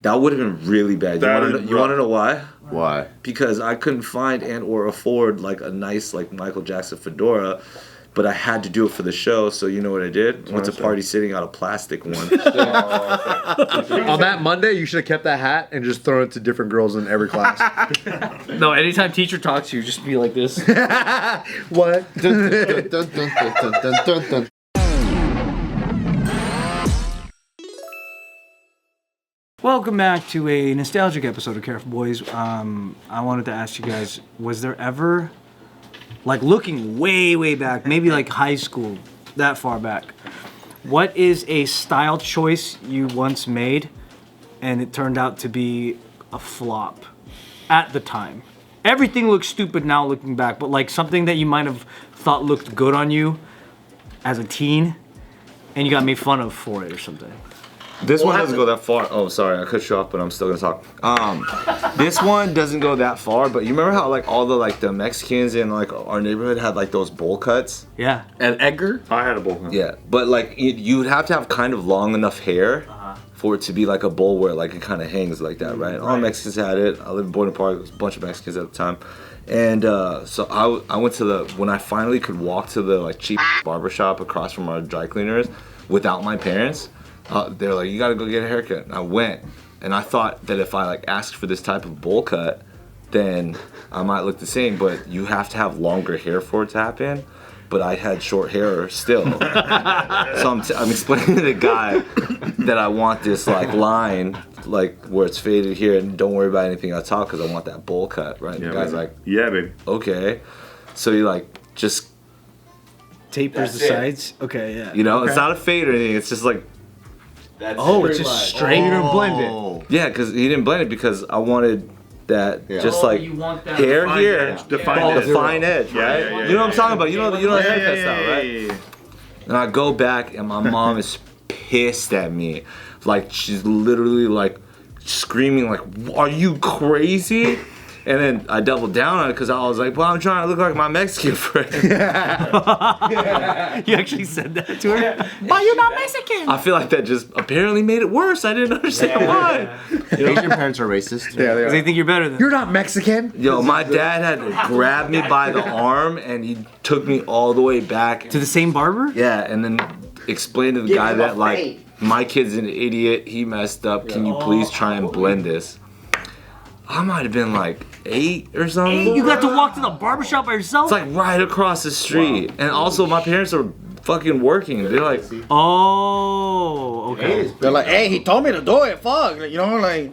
That would have been really bad. You want to know why? Why? Because I couldn't find and or afford like a nice like Michael Jackson fedora, but I had to do it for the show. So you know what I did? Went to Party City, got a plastic one. On that Monday, you should have kept that hat and just thrown it to different girls in every class. No, anytime teacher talks to you, just be like this. What? Dun, dun, dun, dun, dun, dun, dun, dun. Welcome back to a nostalgic episode of Careful Boys. I wanted to ask you guys, was there ever, like looking way back, maybe like high school, that far back, what is a style choice you once made and it turned out to be a flop at the time? Everything looks stupid now looking back, but like something that you might have thought looked good on you as a teen and you got made fun of for it or something. This one doesn't go that far. Oh, sorry, I cut you off, but I'm still gonna talk. This one doesn't go that far, but you remember how like all the like the Mexicans in like our neighborhood had like those bowl cuts? Yeah. And Edgar? I had a bowl cut. Yeah, but like you would have to have kind of long enough hair for it to be like a bowl where like it kind of hangs like that, right? All Mexicans had it. I lived in Boynton Park. There was a bunch of Mexicans at the time. And so I went to when I finally could walk to the like cheap barbershop across from our dry cleaners without my parents. They're like, you gotta go get a haircut. And I went, and I thought that if I like asked for this type of bowl cut, then I might look the same. But you have to have longer hair for it to happen. But I had short hair still, so I'm explaining to the guy that I want this like line, like where it's faded here, and don't worry about anything I talk because I want that bowl cut, right? And the guy's like, yeah, baby. Okay, so he like just Tapers the sides. Okay, yeah. You know, it's not a fade or anything. It's just like. It's just straight. You didn't blend it. Yeah, because he didn't blend it because I wanted that just like you want that hair here, the fine edge, right? You know what I'm talking about? You know the haircut style, right? And I go back and my mom is pissed at me, like she's literally like screaming, like, "Are you crazy?" And then I doubled down on it because I was like, well, I'm trying to look like my Mexican friend. You actually said that to her? But you're not Mexican. I feel like that just apparently made it worse. I didn't understand why. You know? Asian parents are racist. Yeah, they are. They think you're better than You're not Mexican? Yo, my dad had to grab me by the arm and he took me all the way back. To the same barber? Yeah, and then explained to the guy that like, my kid's an idiot, he messed up, can you please try and blend this? I might have been like 8 or something. You got to walk to the barbershop by yourself? It's like right across the street. Wow. And also my parents are fucking working. They're like, oh, okay. They're like, hey, he told me to do it, fuck. You know, like.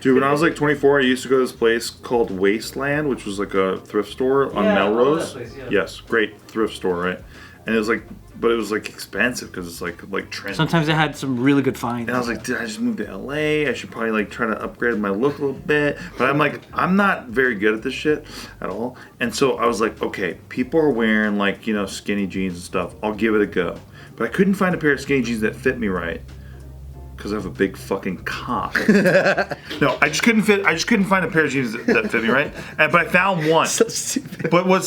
Dude, when I was like 24, I used to go to this place called Wasteland, which was like a thrift store on Melrose. Place, yeah. Yes, great thrift store, right? And it was like, but it was like expensive because it's like trendy. Sometimes they had some really good finds. And I was like, dude, I just moved to LA. I should probably like try to upgrade my look a little bit. But I'm like, I'm not very good at this shit at all. And so I was like, okay, people are wearing like, you know, skinny jeans and stuff. I'll give it a go. But I couldn't find a pair of skinny jeans that fit me right. Because I have a big fucking cock. No, I just couldn't find a pair of jeans that fit me right. But I found one. So stupid. But what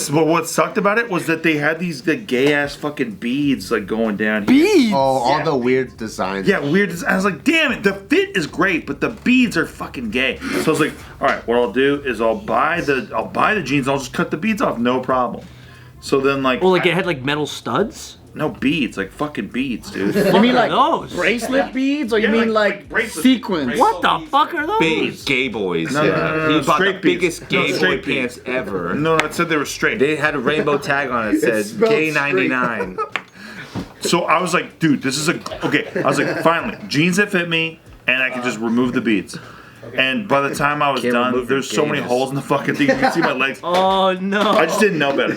sucked about it was that they had these gay ass fucking beads like going down here. Beads? Oh, all the weird designs. Yeah, weird designs. I was like, damn it, the fit is great, but the beads are fucking gay. So I was like, all right, what I'll do is I'll buy the jeans. I'll just cut the beads off, no problem. So then like, well, like it had like metal studs. No beads, like fucking beads, dude. You mean like those? Bracelet beads, or you mean like sequins? What the fuck are those? big gay boys. No, He bought the straight beads. biggest gay boy straight pants ever. No, it said they were straight. They had a rainbow tag on it that said gay 99. So I was like, dude, this is okay. I was like, finally, jeans that fit me, and I can just remove the beads. And by the time I was done, there's so many holes in the fucking thing. You can see my legs. Oh no! I just didn't know better.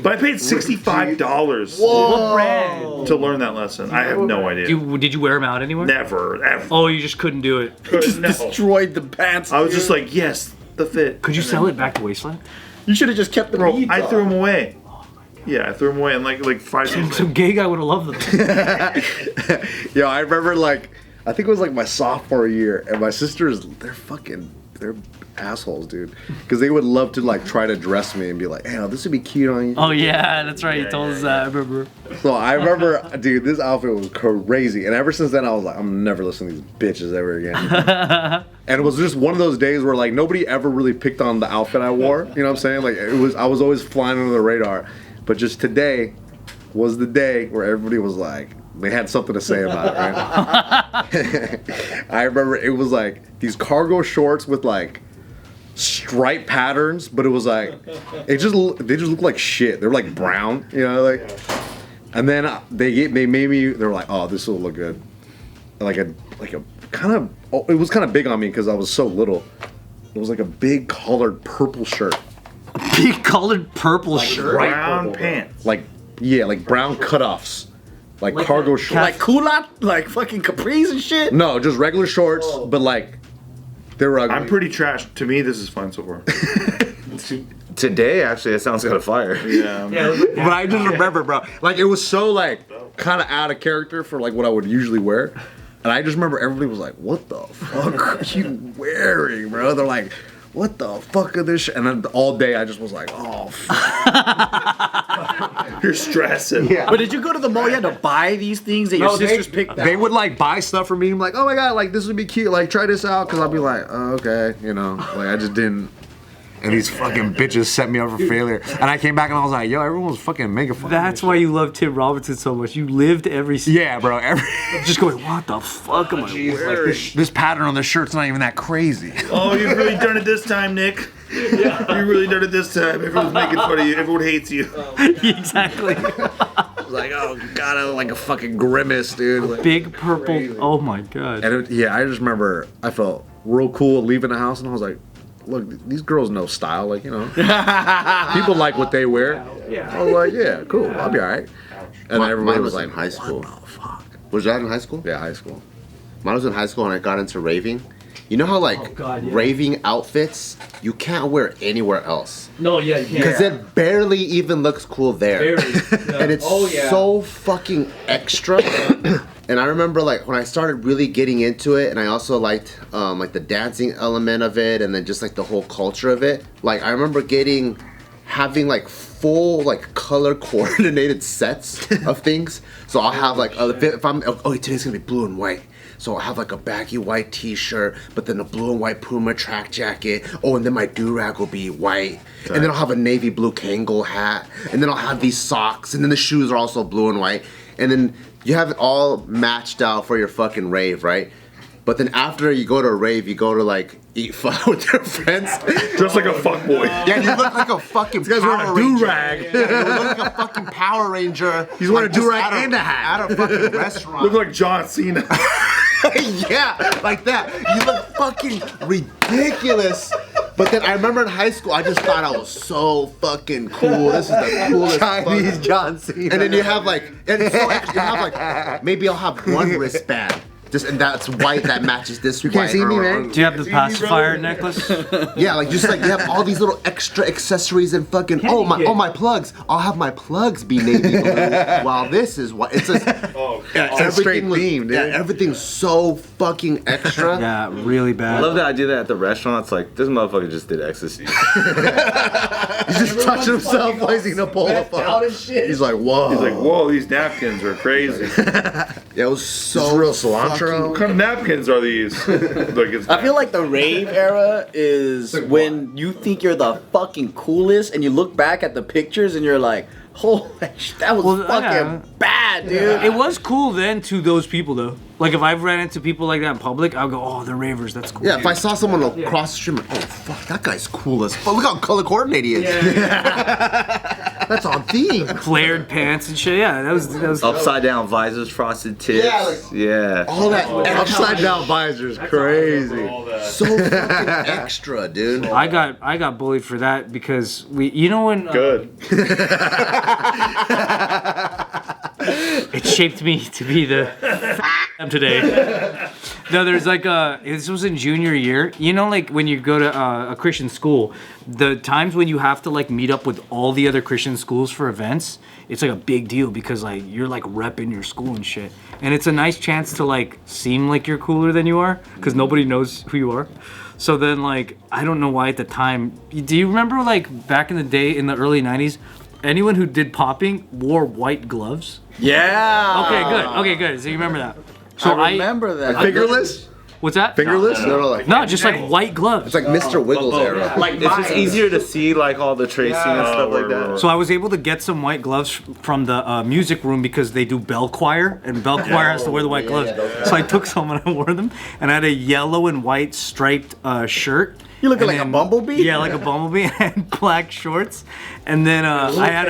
But I paid $65 What brand? to learn that lesson. I have no idea. Did you wear them out anywhere? Never, ever. Oh, you just couldn't do it. Just destroyed the pants. I was just like, yes, the fit. Could you sell it back to Wasteland? You should have just kept the beads. I threw them away. Yeah, I threw them away in like 5 seconds. Some gay guy would have loved them. Yo, I remember like, I think it was like my sophomore year, and my sisters, they're fucking they're assholes, dude. Because they would love to like try to dress me and be like, hey, this would be cute on you. Oh yeah, that's right. You told us that. I remember. So I remember, dude, this outfit was crazy. And ever since then, I was like, I'm never listening to these bitches ever again. And it was just one of those days where like nobody ever really picked on the outfit I wore. You know what I'm saying? Like I was always flying under the radar. But just today was the day where everybody was like, they had something to say about it, right? I remember it was like these cargo shorts with like stripe patterns, but it was like they just looked like shit. They're like brown, you know, like. And then they made me. They were like, oh, this will look good. Like a kind of. It was kind of big on me because I was so little. It was like a big collared purple shirt. Big colored purple shirt. Brown pants. Like brown cutoffs. Like cargo shorts. Like culotte, like fucking capris and shit. No, just regular shorts, but like they were ugly. I'm pretty trash. To me, this is fine so far. Today, actually, that sounds kind of fire. Yeah. But I just remember, bro, like it was so like kind of out of character for like what I would usually wear, and I just remember everybody was like, "What the fuck are you wearing, bro?" They're like, "What the fuck are this shit?" And then all day I just was like, "Oh, fuck." You're stressing. Yeah. But did you go to the mall? You had to buy these things that your sisters picked out? They would like buy stuff for me. I'm like, "Oh my god, like this would be cute. Like try this out," because I'll be like, "Oh, okay," you know. Like I just didn't. And these fucking bitches set me up for failure. And I came back and I was like, yo, everyone was fucking making fun of me. That's why you love Tim Robinson so much. You lived every. Yeah, bro. Just going, what the fuck am I wearing? Like this pattern on the shirt's not even that crazy. Oh, you've really done it this time, Nick. You really done it this time. Everyone's making fun of you. Everyone hates you. Exactly. Like, oh god, I look like a fucking grimace, dude. Like, Big purple. Crazy. Oh my god. And I just remember I felt real cool leaving the house, and I was like, look, these girls know style, like, you know. People like what they wear. I was like, yeah, cool, I'll be all right. And then everybody was like, in high school. What the fuck? Was that in high school? Yeah, high school. Mine was in high school and I got into raving. You know how like raving outfits you can't wear anywhere else. No, yeah, you can't. Because it barely even looks cool there. And it's so fucking extra. And I remember like when I started really getting into it, and I also liked like the dancing element of it, and then just like the whole culture of it. Like I remember having like full like color coordinated sets of things. So I'll have like if I'm today's gonna be blue and white. So I'll have like a baggy white t-shirt, but then a blue and white Puma track jacket. Oh, and then my do-rag will be white. Okay. And then I'll have a navy blue Kangol hat. And then I'll have these socks. And then the shoes are also blue and white. And then you have it all matched out for your fucking rave, right? But then after you go to a rave, you go to like eat fun with your friends. Just like a fuckboy. Yeah, you look like a fucking Power Ranger. Yeah, you look like a fucking Power Ranger. He's wearing a do-rag and a hat. At a fucking restaurant. Look like John Cena. Yeah, like that. You look fucking ridiculous. But then I remember in high school, I just thought I was so fucking cool. This is the coolest Chinese John Cena. And then you have like, maybe I'll have one wristband. And that's white that matches this white. You can't see me, man. Do you have the pacifier necklace? Yeah, like just like you have all these little extra accessories and fucking my plugs. I'll have my plugs be navy blue while this is what it's just it's a straight theme, dude. Yeah, everything's so fucking extra. Yeah, really bad. I love that I do that at the restaurant. It's like, this motherfucker just did ecstasy. He's just touching himself while he's eating a bowl of fun. He's like, whoa. He's like, whoa, these napkins are crazy. Yeah, it was so this is real cilantro. What kind of napkins are these? I feel like the rave era is when you think you're the fucking coolest and you look back at the pictures and you're like, holy shit, that was fucking bad, dude. It was cool then to those people though. Like if I've ran into people like that in public, I'll go, oh, they're ravers, that's cool. Yeah, if I saw someone across the street, I'm like, oh fuck, that guy's cool as fuck. Look how color coordinated he is. That's on theme. Flared pants and shit. Yeah, that was Upside down visors, frosted tips. Yeah, like, yeah. all that Upside down visors, crazy. So fucking extra, dude. I got bullied for that because you know when Good. it shaped me to be the today. No, there's like this was in junior year. You know, like when you go to a Christian school, the times when you have to like meet up with all the other Christian schools for events, it's like a big deal because like you're like repping your school and shit. And it's a nice chance to like seem like you're cooler than you are because nobody knows who you are. So then like, I don't know why at the time, do you remember like back in the day in the early 90s, anyone who did popping wore white gloves? Yeah. Okay, good. So you remember that? So I remember that. Fingerless? What's that? Fingerless? No, like No, just like white gloves. it's like Mr. Wiggles era. Like it's just easier to see like all the tracing and stuff like that. So I was able to get some white gloves from the music room because they do bell choir, and bell choir has to wear the white gloves. So I took some and I wore them, and I had a yellow and white striped shirt. You looking like a bumblebee? Yeah, like a bumblebee, and black shorts. And then I had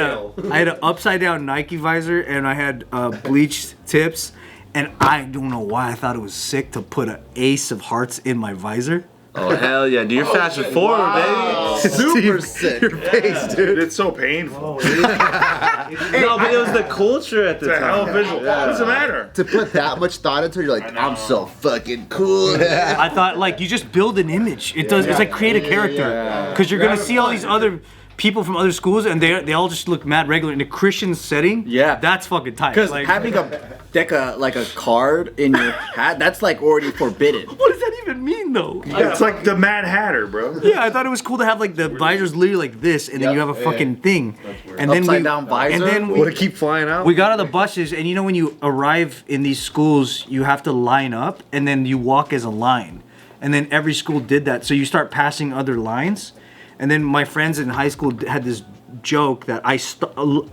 an upside down Nike visor, and I had bleached tips. And I don't know why I thought it was sick to put an ace of hearts in my visor. Oh hell yeah, dude! You're fashion forward, baby. Super sick. Your face, dude. It's so painful. No, but it was the culture at the It's a hell of time. a visual. What does it matter? To put that much thought into it, you're like, I'm so fucking cool. I thought like you just build an image. It does. It's like create a character because you're gonna see all these other people from other schools and they all just look mad regular in a Christian setting. Yeah. That's fucking tight. Because Like, having a deck like a card in your hat, that's like already forbidden. what does that even mean though? It's like the Mad Hatter, bro. Yeah, I thought it was cool to have like the visors literally like this, and then you have a fucking thing, and then Upside down visor? And then Would it keep flying out? we got on the buses, and you know when you arrive in these schools, you have to line up, and then you walk as a line, and then every school did that, so you start passing other lines, and then my friends in high school had this joke that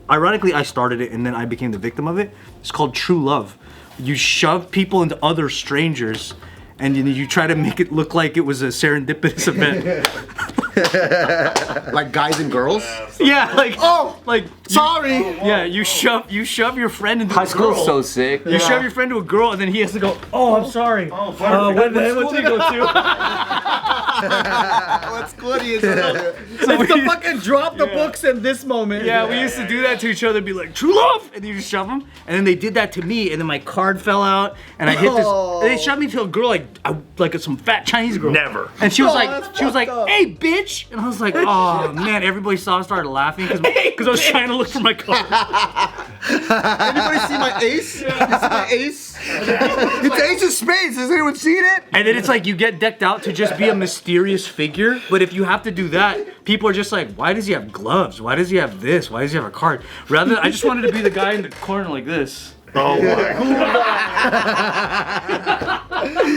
ironically I started it, and then I became the victim of it. It's called true love. You shove people into other strangers, and you try to make it look like it was a serendipitous event. Like guys and girls? Yeah, like like Sorry. yeah, you shove your friend into High a school's girl. so sick. You shove your friend to a girl, and then he has to go. Oh, I'm sorry. What school did you go to? What school do you go? So It's the fucking drop the books in this moment. yeah, we used to do that to each other. Be like, true love, and you just shove them. And then they did that to me, and then my card fell out, and I hit this. And they shoved me to a girl like some fat Chinese girl. Never. And she was that's like, fucked up. hey, bitch. And I was like, oh man, everybody saw and started laughing because I was trying to look for my card. Anybody see my ace? You see my ace? It's ace of spades. Has anyone seen it? And then it's like you get decked out to just be a mysterious figure. But if you have to do that, people are just like, why does he have gloves? Why does he have this? Why does he have a card? Rather, I just wanted to be the guy in the corner like this. Oh my.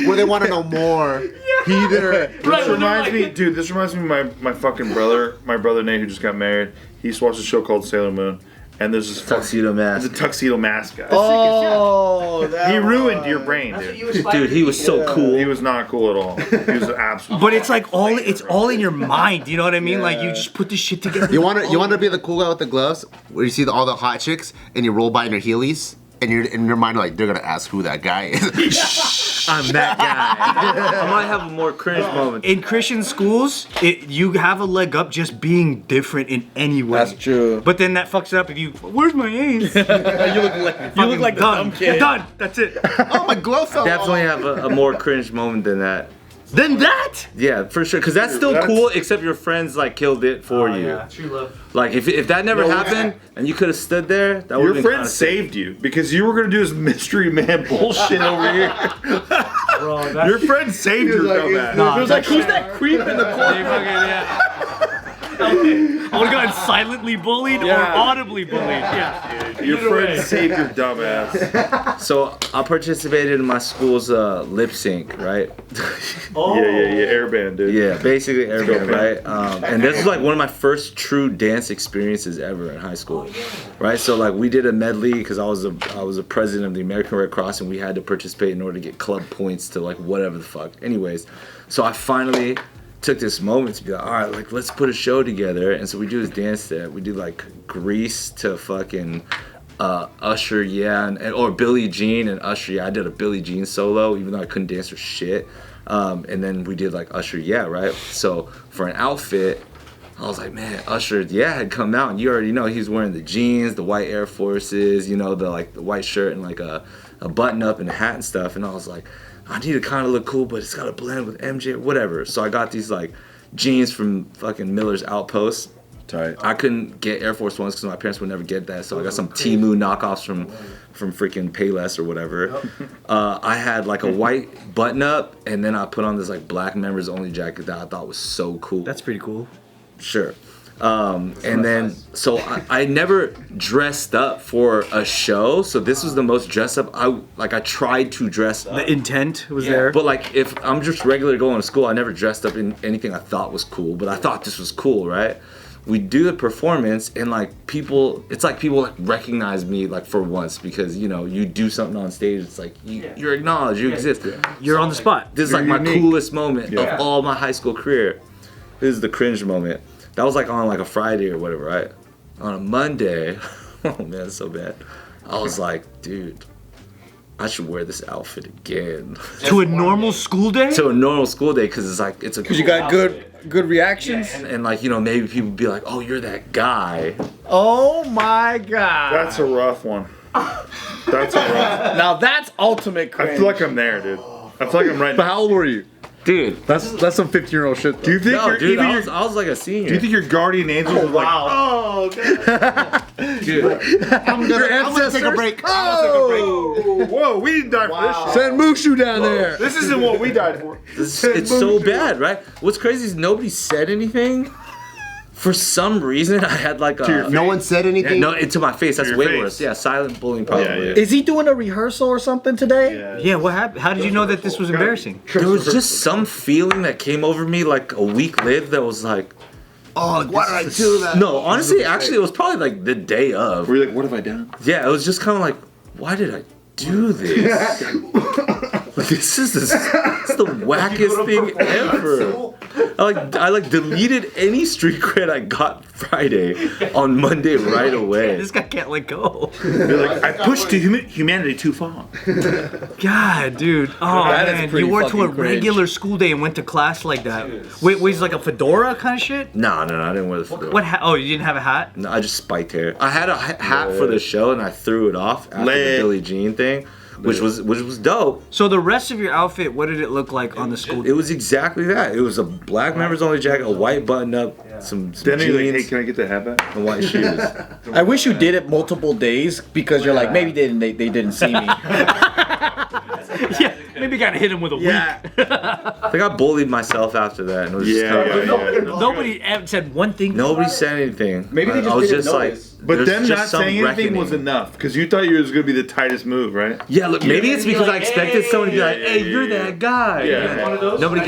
Where they want to know more. Peter. This reminds me, dude. This reminds me of my fucking brother. My brother Nate, who just got married. He used to watch a show called Sailor Moon, and there's this Tuxedo the mask. tuxedo mask guy. Oh, that He ruined your brain, dude. Dude, he was so cool. He was not cool at all. He was an absolute. But it's like it's all in your mind. You know what I mean? Like you just put this shit together. You want to be the cool guy with the gloves? Where you see all the hot chicks and you roll by in your Heelys? And you're in your mind like, they're going to ask who that guy is. I'm that guy. I might have a more cringe moment. In Christian schools, you have a leg up just being different in any way. That's true. But then that fucks it up if you. Where's my ace? you look like the dumb kid. Done. That's it. Oh, my glove fell Definitely have a more cringe moment than that. Then that. Yeah, for sure. Because that's still cool, except your friends like killed it for you. True love. Like if that never happened and you could have stood there, that would Your have been friend kinda saved you because you were gonna do this mystery man bullshit over here. Bro, that's Your friend saved your dumbass. Nah, It was like, who's that creep in the corner? I would have gotten silently bullied or Yeah. audibly bullied. Yeah. Your friend saved your dumbass. So I participated in my school's lip sync, right? Yeah. Airband, dude. Yeah, basically airband, right? And this was like one of my first true dance experiences ever in high school, right? So like we did a medley because I was a president of the American Red Cross and we had to participate in order to get club points to like whatever the fuck. Anyways, so I finally took this moment to be like, all right, like let's put a show together. And so we do this dance that we do like Grease to fucking Usher, yeah, or Billie Jean and Usher, yeah. I did a Billie Jean solo, even though I couldn't dance for shit. And then we did like Usher, yeah, right? So for an outfit, I was like, man, Usher, yeah, had come out, and you already know he's wearing the jeans, the white Air Forces, you know, the white shirt and like a a button up and a hat and stuff, and I was like, I need to kind of look cool, but it's got to blend with MJ, whatever. So I got these like jeans from fucking Miller's Outpost. Tight. I couldn't get Air Force Ones because my parents would never get that, so I got some Temu knockoffs from freaking Payless or whatever. I had like a white button up, and then I put on this like black members only jacket that I thought was so cool. That's pretty cool. Sure. And then, so I never dressed up for a show, so this was the most dressed up. I tried to dress up. The intent was there. But like, if I'm just regular going to school, I never dressed up in anything I thought was cool, but I thought this was cool, right? We do the performance, and like people, it's like people like recognize me like for once, because you know, you do something on stage, it's like you're acknowledged, you exist. You're on the spot. This is like my coolest moment of all my high school career. This is the cringe moment. That was like on like a Friday or whatever, right? On a Monday, oh man, it's so bad. I was like, dude, I should wear this outfit again. To a normal school day? To a normal school day, because it's like, it's a Because you got good reactions? and like, you know, maybe people be like, oh, you're that guy. Oh my god. That's a rough one. That's a rough. Now that's ultimate cringe. I feel like I'm there, dude. I feel like I'm right. But how old were you? Dude. That's some 15-year-old shit. Do you think No, you're dude, even I was like a senior. Do you think your guardian angel was like, oh, Dude, I'm gonna take a break. oh, whoa, we didn't die for this shit. Send Mushu down there. This isn't what we died for. it's so bad, right? What's crazy is nobody said anything. For some reason, I had like a... No one said anything? No, to my face. That's your way face. worse. Yeah, silent bullying probably. Yeah. Is he doing a rehearsal or something today? Yeah, what happened? How did you know that this was embarrassing? There was just some feeling that came over me like a week later that was like... Oh, like, why did I do that? No, honestly, actually, it was probably like the day of. Were you like, what have I done? Yeah, it was just kind of like, why did I do this? This is the wackest thing ever. I like deleted any street cred I got Friday on Monday right away. This guy can't let go. You're like, I pushed humanity too far. God, dude. Oh That is man, pretty you wore to a fucking cringe. regular school day and went to class like that. Wait, was it like a fedora kind of shit? No, I didn't wear the fedora. What? Oh, you didn't have a hat? No, I just spiked hair. I had a hat for the show and I threw it off after the Billie Jean thing, which was dope. So the rest of your outfit, what did it look like on the school? It was exactly that. It was a black members only jacket, a white button up, some Then you're like, hey, jeans, can I get the hat back? and white shoes. I wish you did it multiple days because you're like, maybe they didn't see me. Yeah, maybe gotta hit him with a week. I think I bullied myself after that, and it was just kind of like, Nobody ever said one thing. nobody said anything. Maybe they just I was didn't just notice. like, But there's them just not some saying anything reckoning. was enough because you thought you was gonna be the tightest move, right? Yeah, look, maybe it's because I expected someone to be like, "Hey, you're that guy." Yeah. One of those. Nobody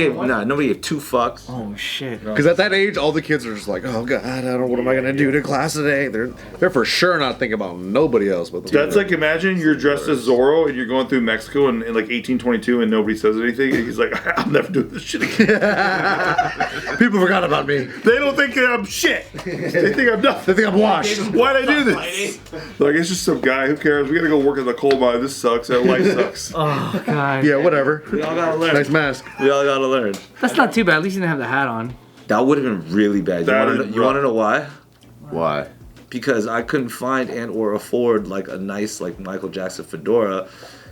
gave two fucks. Oh shit. Because at that age, all the kids are just like, oh god, I don't know what am I gonna do to class today. They're for sure not thinking about nobody else but them. That's like, imagine you're dressed as Zorro and you're going through Mexico in like 1822 and nobody says anything. And he's like, I'll never do this shit again. People forgot about me. They don't think I'm shit. They think I'm nothing. They think I'm washed. Why'd I do this? Like, it's just some guy. Who cares? We gotta go work in the coal mine. This sucks. That life sucks. Oh god. Yeah, whatever. We all gotta learn. Nice mask. We all gotta learn. That's not too bad. At least you didn't have the hat on. That would have been really bad. You want to know why? Why? Because I couldn't find and or afford like a nice like Michael Jackson fedora,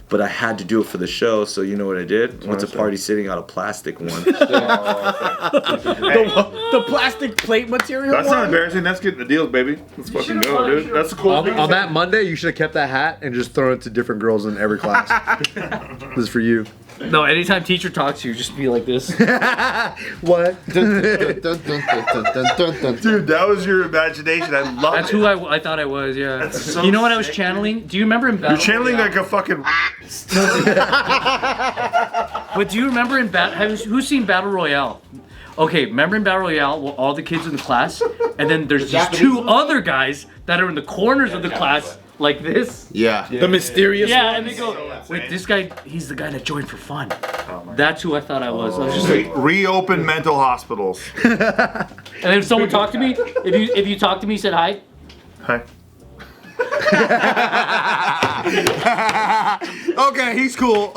but I had to do it for the show. So you know what I did? Went to Party City, got a plastic one. The plastic plate material That's one? not embarrassing. That's getting the deals, baby. Let's fucking go, dude. That's the cool thing. On that Monday, you should have kept that hat and just thrown it to different girls in every class. This is for you. No, anytime teacher talks to you, just be like this. What? Dude, that was your imagination. I love That's it. who I thought I was, yeah. That's so You know what I was sick. channeling? Do you remember in Battle You're channeling Royale? like a fucking. But do you remember in who's seen Battle Royale? Okay, remember in Battle Royale, well, all the kids in the class, and then there's these two other guys that are in the corners of the class, like this. Yeah. The mysterious Yeah, one? and they go, wait, this guy, he's the guy that joined for fun. That's who I thought I was. I was just like, Reopen mental hospitals. and then if someone talked to me, if you talked to me, said hi. Hi. Okay, he's cool.